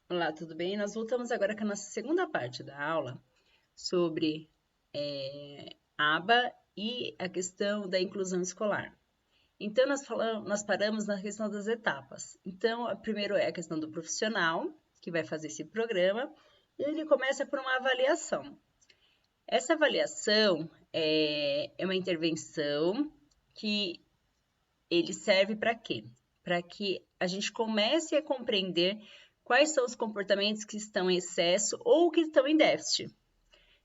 Olá, tudo bem? Nós voltamos agora com a nossa segunda parte da aula sobre aba e a questão da inclusão escolar. Então, nós paramos na questão das etapas. Então, primeiro é a questão do profissional, que vai fazer esse programa, e ele começa por uma avaliação. Essa avaliação é uma intervenção que ele serve para quê? Para que a gente comece a compreender quais são os comportamentos que estão em excesso ou que estão em déficit.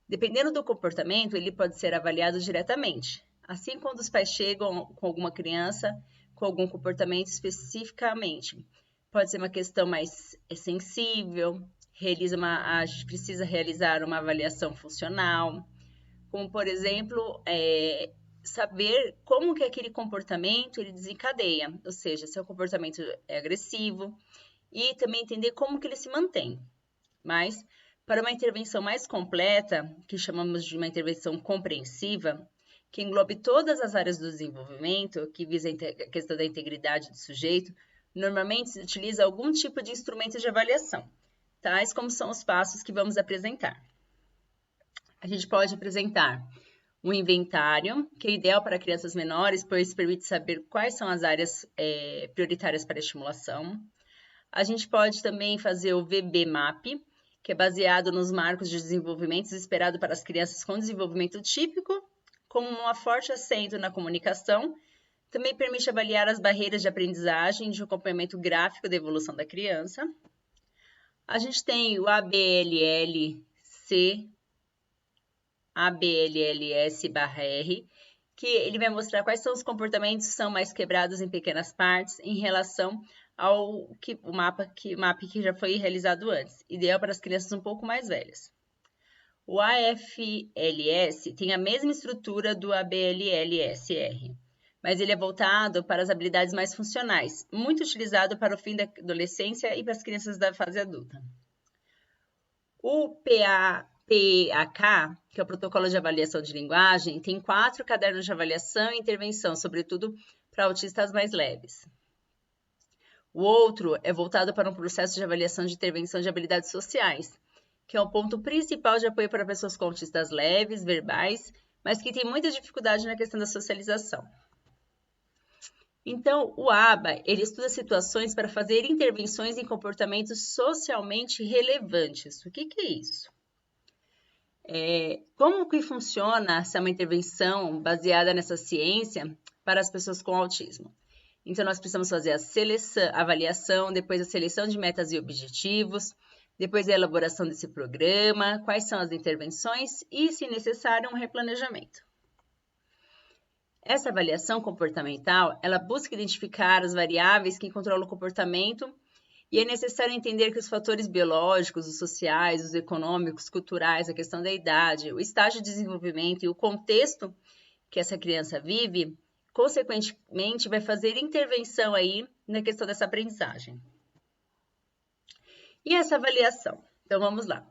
Dependendo do comportamento, ele pode ser avaliado diretamente. Assim, quando os pais chegam com alguma criança com algum comportamento especificamente, pode ser uma questão mais sensível, a gente precisa realizar uma avaliação funcional, como por exemplo, saber como que aquele comportamento ele desencadeia, ou seja, se o comportamento é agressivo, e também entender como que ele se mantém. Mas, para uma intervenção mais completa, que chamamos de uma intervenção compreensiva, que englobe todas as áreas do desenvolvimento, que visa a questão da integridade do sujeito, normalmente se utiliza algum tipo de instrumento de avaliação, tais como são os passos que vamos apresentar. A gente pode apresentar um inventário, que é ideal para crianças menores, pois permite saber quais são as áreas prioritárias para estimulação. A gente pode também fazer o VB-MAP, que é baseado nos marcos de desenvolvimento esperado para as crianças com desenvolvimento típico, com um forte acento na comunicação. Também permite avaliar as barreiras de aprendizagem de acompanhamento gráfico da evolução da criança. A gente tem o ABLLC, ABLLS/R, que ele vai mostrar quais são os comportamentos que são mais quebrados em pequenas partes em relação ao mapa que já foi realizado antes, ideal para as crianças um pouco mais velhas. O AFLS tem a mesma estrutura do ABLLSR, mas ele é voltado para as habilidades mais funcionais, muito utilizado para o fim da adolescência e para as crianças da fase adulta. O PAK, que é o Protocolo de Avaliação de Linguagem, tem 4 cadernos de avaliação e intervenção, sobretudo para autistas mais leves. O outro é voltado para um processo de avaliação de intervenção de habilidades sociais, que é o ponto principal de apoio para pessoas com autistas leves, verbais, mas que têm muita dificuldade na questão da socialização. Então, o ABA, ele estuda situações para fazer intervenções em comportamentos socialmente relevantes. O que é isso? Como que funciona essa uma intervenção baseada nessa ciência para as pessoas com autismo? Então, nós precisamos fazer a avaliação, depois a seleção de metas e objetivos, depois a elaboração desse programa, quais são as intervenções e, se necessário, um replanejamento. Essa avaliação comportamental, ela busca identificar as variáveis que controlam o comportamento e é necessário entender que os fatores biológicos, os sociais, os econômicos, culturais, a questão da idade, o estágio de desenvolvimento e o contexto que essa criança vive, consequentemente, vai fazer intervenção aí na questão dessa aprendizagem. E essa avaliação? Então, vamos lá.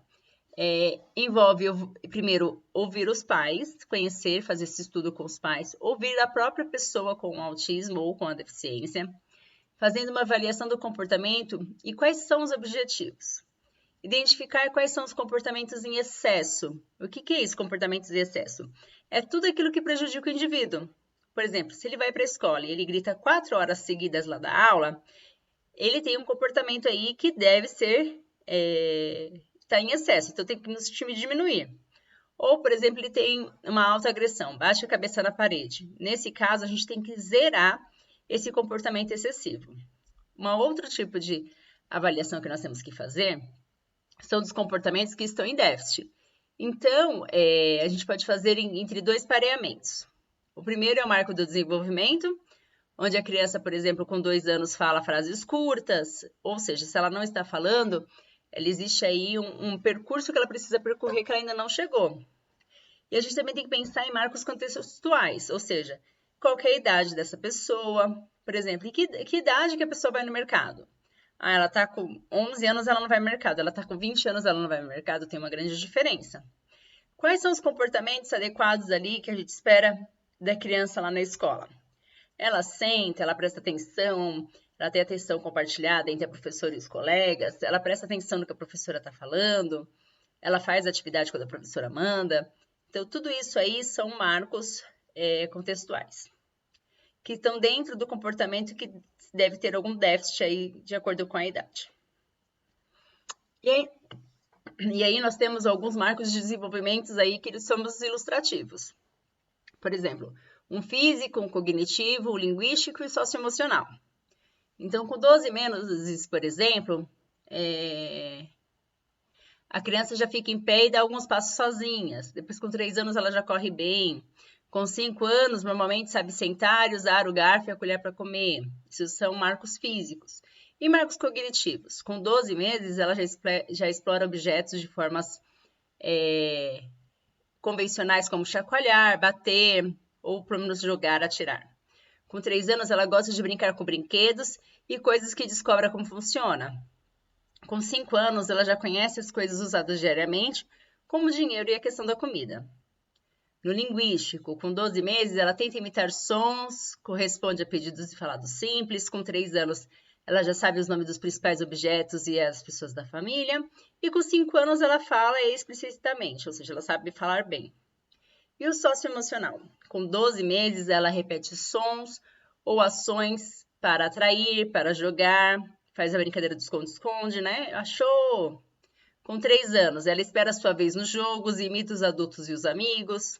Envolve, primeiro, ouvir os pais, conhecer, fazer esse estudo com os pais, ouvir a própria pessoa com o autismo ou com a deficiência, fazendo uma avaliação do comportamento e quais são os objetivos. Identificar quais são os comportamentos em excesso. O que é isso, comportamentos em excesso? É tudo aquilo que prejudica o indivíduo. Por exemplo, se ele vai para a escola e ele grita 4 horas seguidas lá da aula, ele tem um comportamento aí que deve ser está em excesso, então tem que nos diminuir. Ou, por exemplo, ele tem uma autoagressão, baixa a cabeça na parede. Nesse caso, a gente tem que zerar esse comportamento excessivo. Um outro tipo de avaliação que nós temos que fazer são dos comportamentos que estão em déficit. Então, a gente pode fazer entre 2 pareamentos. O primeiro é o marco do desenvolvimento, onde a criança, por exemplo, com 2 anos fala frases curtas, ou seja, se ela não está falando, existe aí um percurso que ela precisa percorrer que ela ainda não chegou. E a gente também tem que pensar em marcos contextuais, ou seja, qual é a idade dessa pessoa, por exemplo, e que idade que a pessoa vai no mercado? Ela está com 11 anos, ela não vai no mercado, ela está com 20 anos, ela não vai no mercado, tem uma grande diferença. Quais são os comportamentos adequados ali que a gente espera da criança lá na escola? Ela senta, ela presta atenção, ela tem atenção compartilhada entre a professora e os colegas, ela presta atenção no que a professora está falando, ela faz a atividade quando a professora manda. Então, tudo isso aí são marcos contextuais, que estão dentro do comportamento que deve ter algum déficit aí, de acordo com a idade. E aí nós temos alguns marcos de desenvolvimento aí que eles somos ilustrativos. Por exemplo, um físico, um cognitivo, um linguístico e socioemocional. Então, com 12 meses, por exemplo, a criança já fica em pé e dá alguns passos sozinhas. Depois, com 3 anos, ela já corre bem. Com 5 anos, normalmente sabe sentar e usar o garfo e a colher para comer. Isso são marcos físicos. E marcos cognitivos. Com 12 meses, ela já explora objetos de formas convencionais, como chacoalhar, bater, ou pelo menos jogar, atirar. Com 3 anos, ela gosta de brincar com brinquedos e coisas que descobre como funciona. Com 5 anos, ela já conhece as coisas usadas diariamente, como o dinheiro e a questão da comida. No linguístico, com 12 meses, ela tenta imitar sons, corresponde a pedidos de falados simples. Com 3 anos, ela já sabe os nomes dos principais objetos e as pessoas da família. E com 5 anos, ela fala explicitamente, ou seja, ela sabe falar bem. E o socioemocional? Com 12 meses, ela repete sons ou ações para atrair, para jogar, faz a brincadeira do esconde-esconde, né? Achou! Com 3 anos, ela espera a sua vez nos jogos, imita os adultos e os amigos.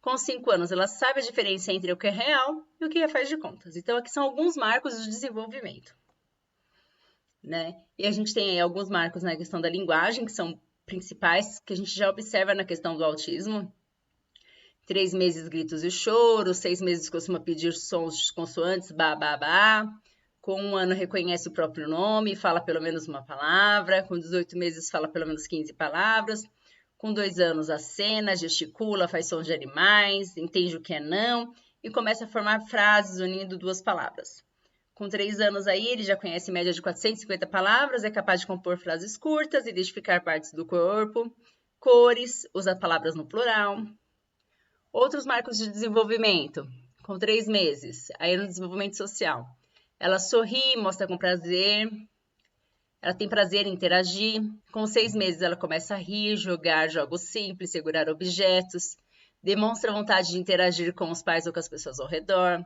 Com 5 anos, ela sabe a diferença entre o que é real e o que é faz de contas. Então, aqui são alguns marcos de desenvolvimento, né? E a gente tem aí alguns marcos na questão da linguagem, que são principais, que a gente já observa na questão do autismo. 3 meses, gritos e choro. 6 meses, costuma pedir sons consoantes, ba, ba, ba. Com 1 ano, reconhece o próprio nome, fala pelo menos uma palavra. Com 18 meses, fala pelo menos 15 palavras. Com 2 anos, acena, gesticula, faz sons de animais, entende o que é não e começa a formar frases unindo 2 palavras. Com 3 anos aí, ele já conhece média de 450 palavras, é capaz de compor frases curtas, identificar partes do corpo, cores, usa palavras no plural. Outros marcos de desenvolvimento. Com 3 meses, aí no desenvolvimento social. Ela sorri, mostra com prazer. Ela tem prazer em interagir. Com 6 meses, ela começa a rir, jogar jogos simples, segurar objetos. Demonstra vontade de interagir com os pais ou com as pessoas ao redor.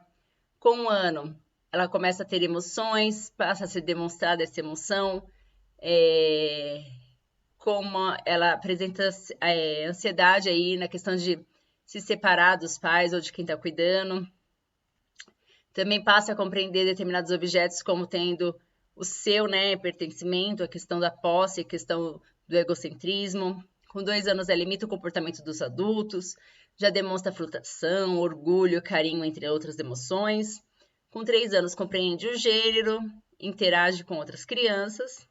Com 1 ano, ela começa a ter emoções, passa a ser demonstrada essa emoção. Como ela apresenta ansiedade aí na questão de se separar dos pais ou de quem está cuidando. Também passa a compreender determinados objetos como tendo o seu, pertencimento, a questão da posse, a questão do egocentrismo. Com 2 anos, ela imita o comportamento dos adultos, já demonstra frustração, orgulho, carinho, entre outras emoções. Com 3 anos, compreende o gênero, interage com outras crianças.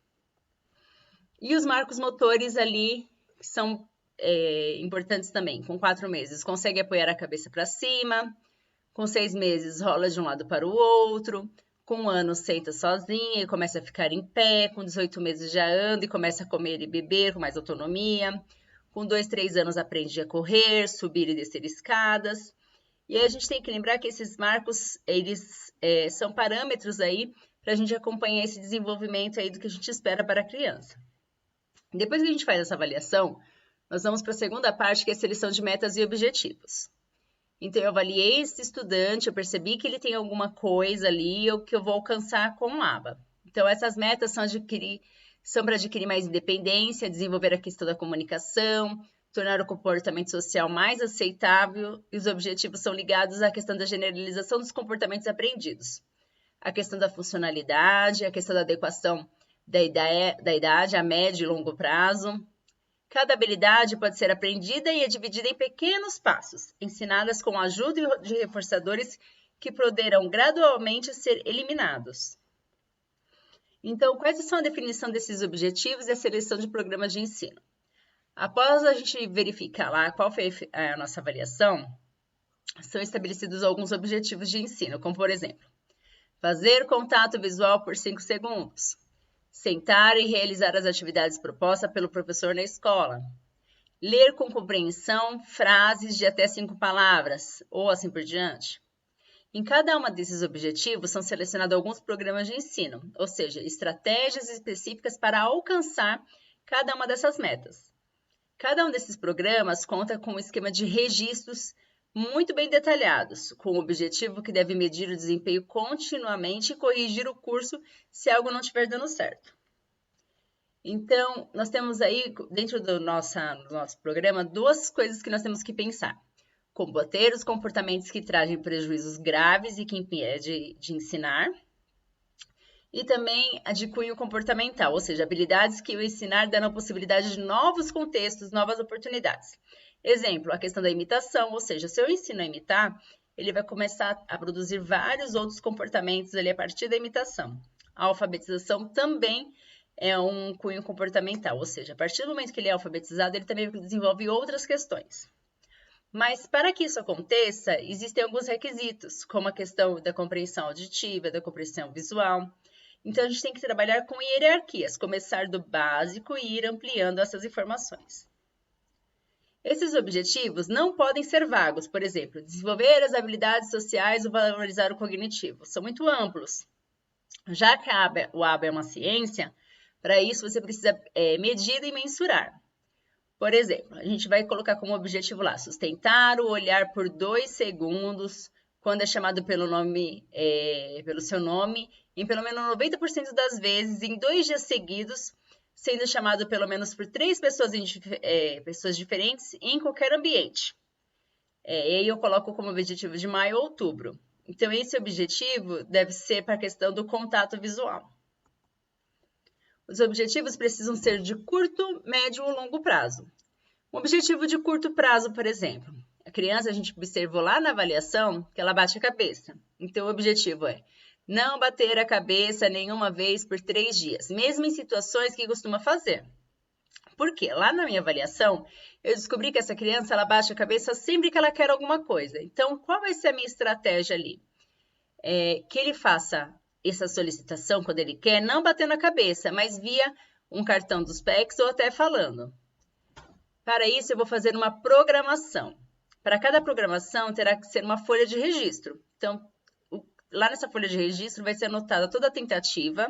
E os marcos motores ali são importantes também. Com 4 meses, consegue apoiar a cabeça para cima. Com 6 meses, rola de um lado para o outro. Com 1 ano, senta sozinha e começa a ficar em pé. Com 18 meses, já anda e começa a comer e beber com mais autonomia. Com 2, 3 anos, aprende a correr, subir e descer escadas. E aí a gente tem que lembrar que esses marcos, eles são parâmetros aí para a gente acompanhar esse desenvolvimento aí do que a gente espera para a criança. Depois que a gente faz essa avaliação, nós vamos para a segunda parte, que é a seleção de metas e objetivos. Então, eu avaliei esse estudante, eu percebi que ele tem alguma coisa ali ou que eu vou alcançar com o ABA. Então, essas metas são para adquirir mais independência, desenvolver a questão da comunicação, tornar o comportamento social mais aceitável, e os objetivos são ligados à questão da generalização dos comportamentos aprendidos. A questão da funcionalidade, a questão da adequação da idade a médio e longo prazo. Cada habilidade pode ser aprendida e é dividida em pequenos passos, ensinadas com a ajuda de reforçadores que poderão gradualmente ser eliminados. Então, quais são a definição desses objetivos e a seleção de programas de ensino? Após a gente verificar lá qual foi a nossa avaliação, são estabelecidos alguns objetivos de ensino, como por exemplo, fazer contato visual por 5 segundos, sentar e realizar as atividades propostas pelo professor na escola, ler com compreensão frases de até 5 palavras, ou assim por diante, Em cada uma desses objetivos são selecionados alguns programas de ensino, ou seja, estratégias específicas para alcançar cada uma dessas metas. Cada um desses programas conta com um esquema de registros muito bem detalhados, com o objetivo que deve medir o desempenho continuamente e corrigir o curso se algo não estiver dando certo. Então, nós temos aí, dentro do nosso programa, duas coisas que nós temos que pensar. Combater os comportamentos que trazem prejuízos graves e que impedem de ensinar. E também a de cunho comportamental, ou seja, habilidades que o ensinar dão a possibilidade de novos contextos, novas oportunidades. Exemplo, a questão da imitação, ou seja, se eu ensino a imitar, ele vai começar a produzir vários outros comportamentos ali a partir da imitação. A alfabetização também é um cunho comportamental, ou seja, a partir do momento que ele é alfabetizado, ele também desenvolve outras questões. Mas para que isso aconteça, existem alguns requisitos, como a questão da compreensão auditiva, da compreensão visual. Então, a gente tem que trabalhar com hierarquias, começar do básico e ir ampliando essas informações. Esses objetivos não podem ser vagos, por exemplo, desenvolver as habilidades sociais ou valorizar o cognitivo. São muito amplos. Já que o ABA é uma ciência, para isso você precisa medir e mensurar. Por exemplo, a gente vai colocar como objetivo lá, sustentar o olhar por 2 segundos, quando é chamado pelo seu nome, em pelo menos 90% das vezes, em 2 dias seguidos, sendo chamado pelo menos por 3 pessoas diferentes em qualquer ambiente. E aí eu coloco como objetivo de maio ou outubro. Então, esse objetivo deve ser para a questão do contato visual. Os objetivos precisam ser de curto, médio ou longo prazo. Um objetivo de curto prazo, por exemplo. A criança, a gente observou lá na avaliação que ela bate a cabeça. Então, o objetivo é não bater a cabeça nenhuma vez por 3 dias, mesmo em situações que costuma fazer. Por quê? Lá na minha avaliação, eu descobri que essa criança ela bate a cabeça sempre que ela quer alguma coisa. Então, qual vai ser a minha estratégia ali? Que ele faça essa solicitação quando ele quer, não batendo a cabeça, mas via um cartão dos PECs ou até falando. Para isso, eu vou fazer uma programação. Para cada programação, terá que ser uma folha de registro. Então, lá nessa folha de registro vai ser anotada toda a tentativa,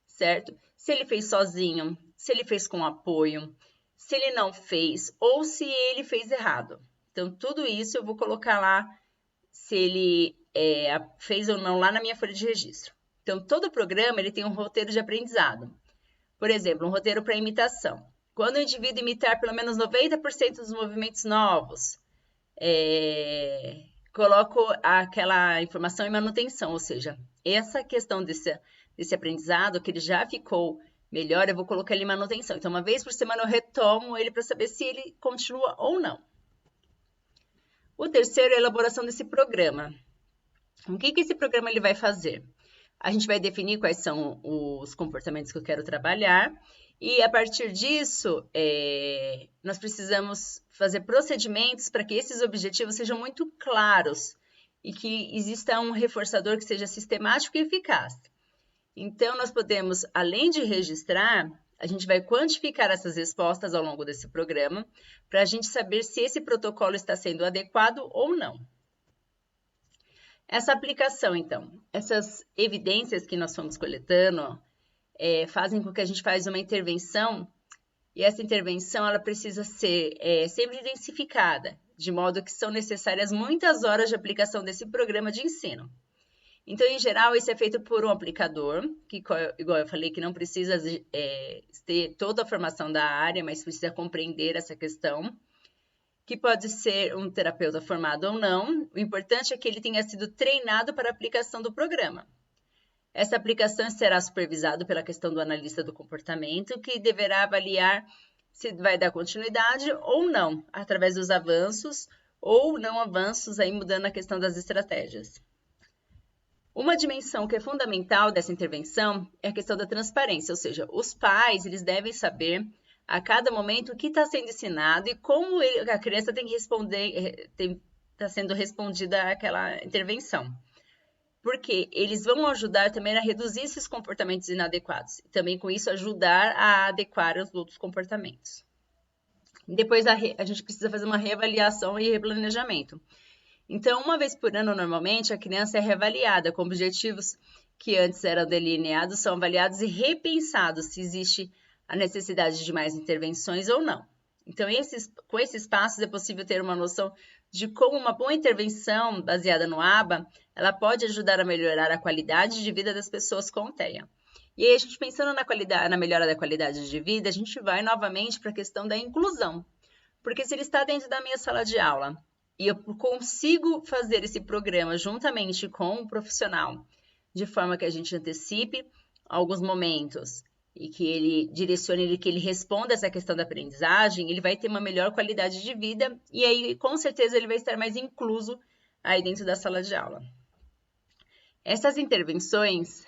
certo? Se ele fez sozinho, se ele fez com apoio, se ele não fez ou se ele fez errado. Então, tudo isso eu vou colocar lá, se ele fez ou não, lá na minha folha de registro. Então, todo programa ele tem um roteiro de aprendizado. Por exemplo, um roteiro para imitação. Quando o indivíduo imitar pelo menos 90% dos movimentos novos, coloco aquela informação em manutenção, ou seja, essa questão desse aprendizado, que ele já ficou melhor, eu vou colocar ele em manutenção. Então, uma vez por semana eu retomo ele para saber se ele continua ou não. O terceiro é a elaboração desse programa. O que esse programa ele vai fazer? A gente vai definir quais são os comportamentos que eu quero trabalhar e, a partir disso, nós precisamos fazer procedimentos para que esses objetivos sejam muito claros e que exista um reforçador que seja sistemático e eficaz. Então, nós podemos, além de registrar, a gente vai quantificar essas respostas ao longo desse programa para a gente saber se esse protocolo está sendo adequado ou não. Essa aplicação, então, essas evidências que nós fomos coletando fazem com que a gente faça uma intervenção e essa intervenção ela precisa ser sempre intensificada, de modo que são necessárias muitas horas de aplicação desse programa de ensino. Então, em geral, isso é feito por um aplicador, que, igual eu falei, que não precisa ter toda a formação da área, mas precisa compreender essa questão, que pode ser um terapeuta formado ou não. O importante é que ele tenha sido treinado para a aplicação do programa. Essa aplicação será supervisada pela questão do analista do comportamento, que deverá avaliar se vai dar continuidade ou não, através dos avanços ou não avanços, aí mudando a questão das estratégias. Uma dimensão que é fundamental dessa intervenção é a questão da transparência, ou seja, os pais eles devem saber a cada momento o que está sendo ensinado e como a criança tem que responder, está sendo respondida àquela intervenção. Porque eles vão ajudar também a reduzir esses comportamentos inadequados e também com isso ajudar a adequar os outros comportamentos. Depois a gente precisa fazer uma reavaliação e replanejamento. Então, uma vez por ano, normalmente, a criança é reavaliada com objetivos que antes eram delineados, são avaliados e repensados se existe a necessidade de mais intervenções ou não. Então, com esses passos, é possível ter uma noção de como uma boa intervenção baseada no ABA, ela pode ajudar a melhorar a qualidade de vida das pessoas com TEA. E aí, a gente pensando na melhora da qualidade de vida, a gente vai novamente para a questão da inclusão. Porque se ele está dentro da minha sala de aula e eu consigo fazer esse programa juntamente com o profissional, de forma que a gente antecipe alguns momentos e que ele direcione, que ele responda essa questão da aprendizagem, ele vai ter uma melhor qualidade de vida e aí, com certeza, ele vai estar mais incluso aí dentro da sala de aula. Essas intervenções,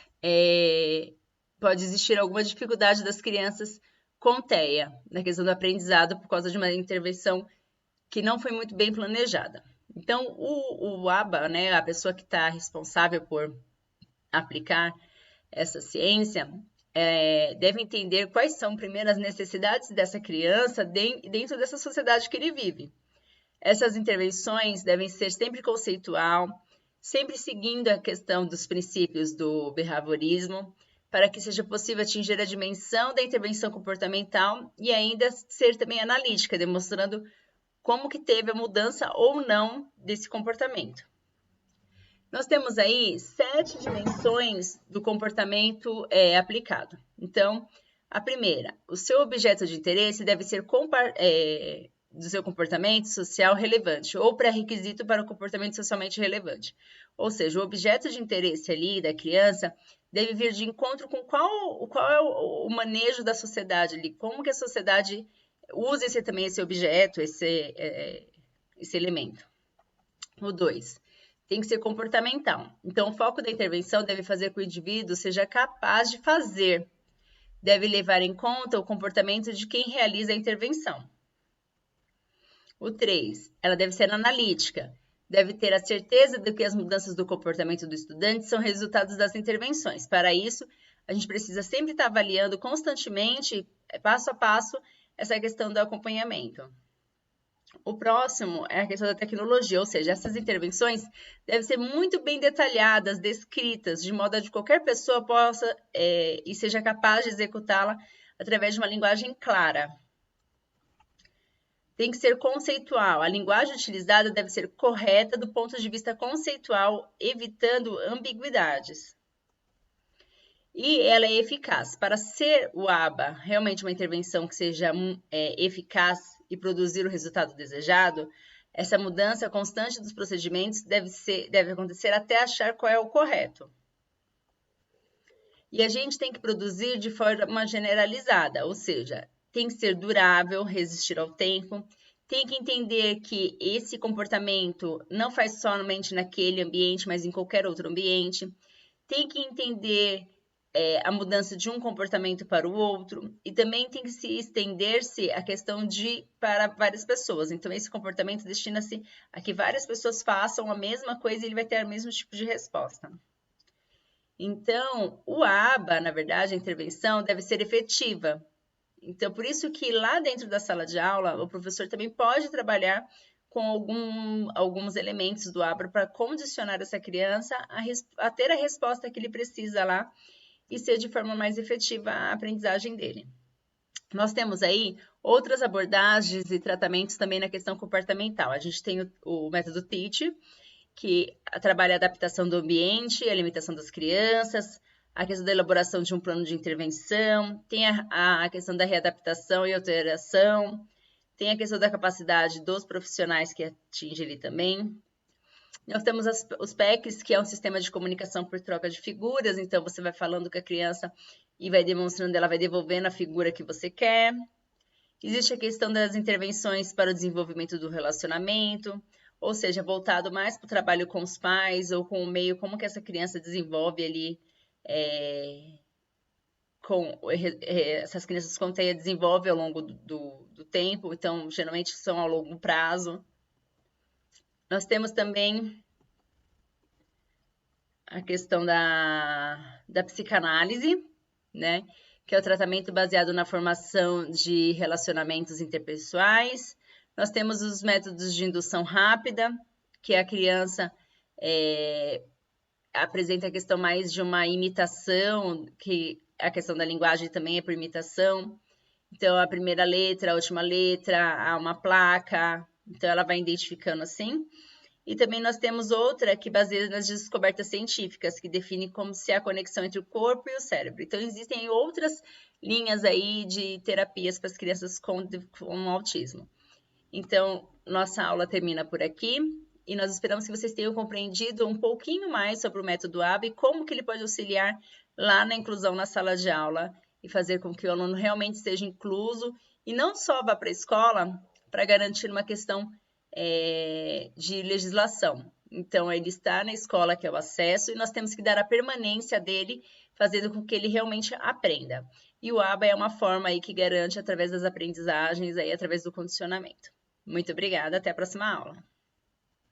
pode existir alguma dificuldade das crianças com TEA, na questão do aprendizado, por causa de uma intervenção que não foi muito bem planejada. Então, o ABA, né, a pessoa que está responsável por aplicar essa ciência, deve entender quais são, primeiro, as necessidades dessa criança dentro dessa sociedade que ele vive. Essas intervenções devem ser sempre conceitual, sempre seguindo a questão dos princípios do behaviorismo, para que seja possível atingir a dimensão da intervenção comportamental e ainda ser também analítica, demonstrando como que teve a mudança ou não desse comportamento. Nós temos aí 7 dimensões do comportamento aplicado. Então, a primeira, o seu objeto de interesse deve ser do seu comportamento social relevante ou pré-requisito para o comportamento socialmente relevante. Ou seja, o objeto de interesse ali da criança deve vir de encontro com qual é o manejo da sociedade ali, como que a sociedade usa esse objeto, esse elemento. O 2, tem que ser comportamental. Então, o foco da intervenção deve fazer com que o indivíduo seja capaz de fazer, deve levar em conta o comportamento de quem realiza a intervenção. O 3, ela deve ser analítica, deve ter a certeza de que as mudanças do comportamento do estudante são resultados das intervenções. Para isso, a gente precisa sempre estar avaliando constantemente, passo a passo, essa questão do acompanhamento. O próximo é a questão da tecnologia, ou seja, essas intervenções devem ser muito bem detalhadas, descritas, de modo a que qualquer pessoa possa e seja capaz de executá-la através de uma linguagem clara. Tem que ser conceitual. A linguagem utilizada deve ser correta do ponto de vista conceitual, evitando ambiguidades. E ela é eficaz. Para ser o ABA realmente uma intervenção que seja eficaz e produzir o resultado desejado, essa mudança constante dos procedimentos deve acontecer até achar qual é o correto. E a gente tem que produzir de forma generalizada, ou seja, tem que ser durável, resistir ao tempo, tem que entender que esse comportamento não faz somente naquele ambiente, mas em qualquer outro ambiente, tem que entender a mudança de um comportamento para o outro, e também tem que se estender-se a questão para várias pessoas. Então, esse comportamento destina-se a que várias pessoas façam a mesma coisa e ele vai ter o mesmo tipo de resposta. Então, o ABA, na verdade, a intervenção deve ser efetiva. Então, por isso que lá dentro da sala de aula, o professor também pode trabalhar com alguns elementos do ABA para condicionar essa criança a ter a resposta que ele precisa lá e ser de forma mais efetiva a aprendizagem dele. Nós temos aí outras abordagens e tratamentos também na questão comportamental. A gente tem o método TEACH, que trabalha a adaptação do ambiente, a alimentação das crianças, a questão da elaboração de um plano de intervenção, tem a questão da readaptação e alteração, tem a questão da capacidade dos profissionais que atinge ele também. Nós temos os PECs, que é um sistema de comunicação por troca de figuras, então você vai falando com a criança e vai demonstrando, ela vai devolvendo a figura que você quer. Existe a questão das intervenções para o desenvolvimento do relacionamento, ou seja, voltado mais para o trabalho com os pais ou com o meio, como que essa criança desenvolve ali, essas crianças com TEA desenvolvem ao longo do tempo, então geralmente são ao longo prazo. Nós temos também a questão da psicanálise, né? Que é o tratamento baseado na formação de relacionamentos interpessoais. Nós temos os métodos de indução rápida, que a criança apresenta a questão mais de uma imitação, que a questão da linguagem também é por imitação. Então, a primeira letra, a última letra, há uma placa, então ela vai identificando assim. E também nós temos outra que baseia nas descobertas científicas, que define como se é a conexão entre o corpo e o cérebro. Então, existem outras linhas aí de terapias para as crianças com autismo. Então, nossa aula termina por aqui e nós esperamos que vocês tenham compreendido um pouquinho mais sobre o método ABA e como que ele pode auxiliar lá na inclusão na sala de aula e fazer com que o aluno realmente seja incluso e não só vá para a escola para garantir uma questão de legislação. Então, ele está na escola, que é o acesso, e nós temos que dar a permanência dele, fazendo com que ele realmente aprenda. E o ABA é uma forma aí que garante através das aprendizagens, aí, através do condicionamento. Muito obrigada, até a próxima aula.